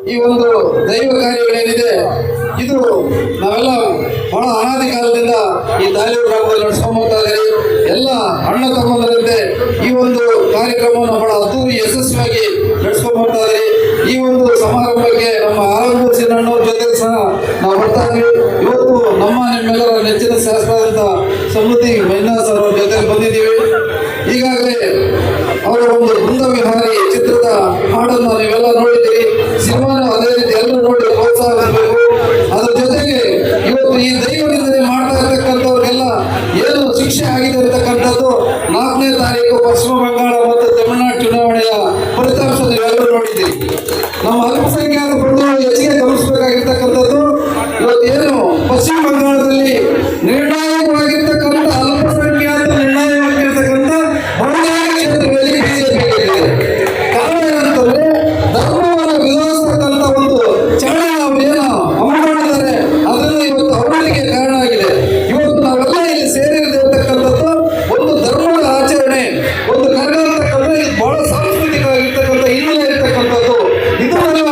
ಈ ಒಂದು ದೈವ ಕಾರ್ಯಗಳೇನಿದೆ ಇದು ನಾವೆಲ್ಲ ಬಹಳ ಅನಾದಿ ಕಾಲದಿಂದ ಈ ತಾಲೂಕು ಗ್ರಾಮದಲ್ಲಿ ನಡೆಸ್ಕೊಂಡ್ಬರ್ತಾ ಇದ್ದೀವಿ. ಎಲ್ಲ ಅಣ್ಣ ತಮ್ಮಂದರಂತೆ ಈ ಒಂದು ಕಾರ್ಯಕ್ರಮವನ್ನು ಬಹಳ ಅದ್ದೂರಿ ಯಶಸ್ವಿಯಾಗಿ ನಡೆಸ್ಕೊಂಡ್ಬರ್ತಾ ಇದ್ದೀವಿ. ಈ ಒಂದು ಸಮಾರಂಭಕ್ಕೆ ನಮ್ಮ ಆರಂಭ ಸಿನಣ್ಣವ್ರ ಜೊತೆಗೆ ಸಹ ನಾವು ಬರ್ತಾ ಇದ್ದೀವಿ. ಇವತ್ತು ನಿಮ್ಮೆಲ್ಲರ ನೆಚ್ಚಿನ ಶಾಸಕರಾದಂಥ ಸಮೃದ್ಧಿ ಮಂಜುನಾಥ್ ಅವರ ಜೊತೆಗೆ ಬಂದಿದ್ದೀವಿ. ಈಗಾಗಲೇ ಅವರ ಒಂದು ಬೃಂದ ವಿಹಾರಿ ಚಿತ್ರದ ಹಾಡನ್ನು ನೀವೆಲ್ಲ ನೋಡಿದ್ದೀರಿ. ಸಿನಿಮಾನು ಅದೇ ರೀತಿ ಎಲ್ಲರೂ ನೋಡಿ ಪ್ರೋತ್ಸಾಹಿಸಬೇಕು. ಅದರ ಜೊತೆಗೆ ಇವತ್ತು ಈ ದೈವ ನಿಂದನೆ ಮಾಡ್ತಾ ಇರ್ತಕ್ಕಂಥವ್ರಿಗೆಲ್ಲ ಏನು ಶಿಕ್ಷೆ ಆಗಿದೆ ಇರತಕ್ಕಂಥದ್ದು 4ನೇ ತಾರೀಕು ಪಶ್ಚಿಮ ಬಂಗಾಳ ಮತ್ತು ತಮಿಳುನಾಡು ಚುನಾವಣೆಯ ಫಲಿತಾಂಶ ನೀವೆಲ್ಲರೂ ನೋಡಿದ್ದೀರಿ. ನಮ್ಮ ಅಲ್ಪಸಂಖ್ಯಾತ ಬಂಧುಗಳು ಹೆಚ್ಚಿಗೆ ಗಮನಿಸಬೇಕಾಗಿರ್ತಕ್ಕಂಥದ್ದು ಇವತ್ತು ಏನು ಪಶ್ಚಿಮ ಬಂಗಾಳದಲ್ಲಿ ನಿರ್ಣಾಯಕವಾಗಿರ್ತಕ್ಕಂಥ ಅಲ್ಪಸಂಖ್ಯಾತ ನಿರ್ಣಾಯವಾಗಿರ್ತಕ್ಕಂಥ ಬಹುತೇಕ ಕ್ಷೇತ್ರಗಳಲ್ಲಿ ಬಿಜೆಪಿ ಕಾರಣ ಏನಂತಂದ್ರೆ ಧರ್ಮವನ್ನು ವಿರೋಧಿಸತಕ್ಕಂಥ ಒಂದು ಚಳವಳಿ ಅವರು ಏನು ಹಮ್ಮಿಕೊಂಡಿದ್ದಾರೆ ಅದರಿಂದ ಇವತ್ತು ಅವರಿಗೆ ಕಾರಣ ಆಗಿದೆ. ಇವತ್ತು ನಾವೆಲ್ಲ ಇಲ್ಲಿ ಸೇರಿರ್ತಕ್ಕಂಥದ್ದು ಒಂದು ಧರ್ಮದ ಆಚರಣೆ, ಒಂದು ಕರ್ನಾಟಕದಲ್ಲಿ ಬಹಳ ಸಾಂಸ್ಕೃತಿಕವಾಗಿರ್ತಕ್ಕಂಥ ಹಿನ್ನೆಲೆ ಇರ್ತಕ್ಕಂಥದ್ದು. ಇದನ್ನೆಲ್ಲ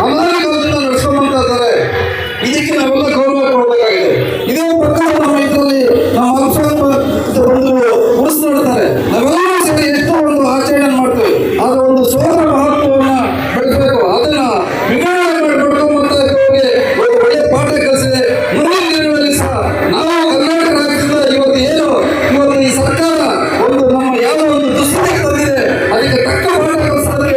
ಅನಾದಿಕಾಲದಿಂದ ನಡೆಸ್ಕೊಂಡ್ಬರ್ತಾ ಇದ್ದಾರೆ. ಇದಕ್ಕೆ ನಾವೆಲ್ಲ ಗೌರವ ಕೊಡಬೇಕಾಗಿದೆ. ಇದೇ ಪ್ರಕಾರ ನಮ್ಮ ಇದರಲ್ಲಿ ನಮ್ಮ ಅಲ್ಪಸಂಖ್ಯಾತ ಬಂಧುಗಳು ಉಳಿಸ್ ನೋಡ್ತಾರೆ. ನಾವೆಲ್ಲರೂ ಸೇರಿ ಎಷ್ಟೋ ಒಂದು ಆಚರಣೆ ಮಾಡ್ತೇವೆ. ಅದರ ಒಂದು ಸೋದರ ಮಹತ್ವವನ್ನು ಬೆಳೆಸಬೇಕು. ಅದನ್ನ ವಿಂಗಡಣೆ ಮಾಡ್ಕೊಂಡ್ಬರ್ತಾ ಇದ್ದವರಿಗೆ ಒಂದು ಒಳ್ಳೆಯ ಪಾಠ ಕಲಿಸಿದೆ. ಮುಂದಿನ ದಿನಗಳಲ್ಲಿ ಸಹ ನಾವು ಕರ್ನಾಟಕ ರಾಜ್ಯದಿಂದ ಇವತ್ತು ಈ ಸರ್ಕಾರ ಒಂದು ನಮ್ಮ ಯಾವ ಒಂದು ದುಸ್ಥಿತಿಗೆ ತಂದಿದೆ ಅದಕ್ಕೆ ತಕ್ಕ ಪಾಠ ಕಲಿಸೋದಕ್ಕೆ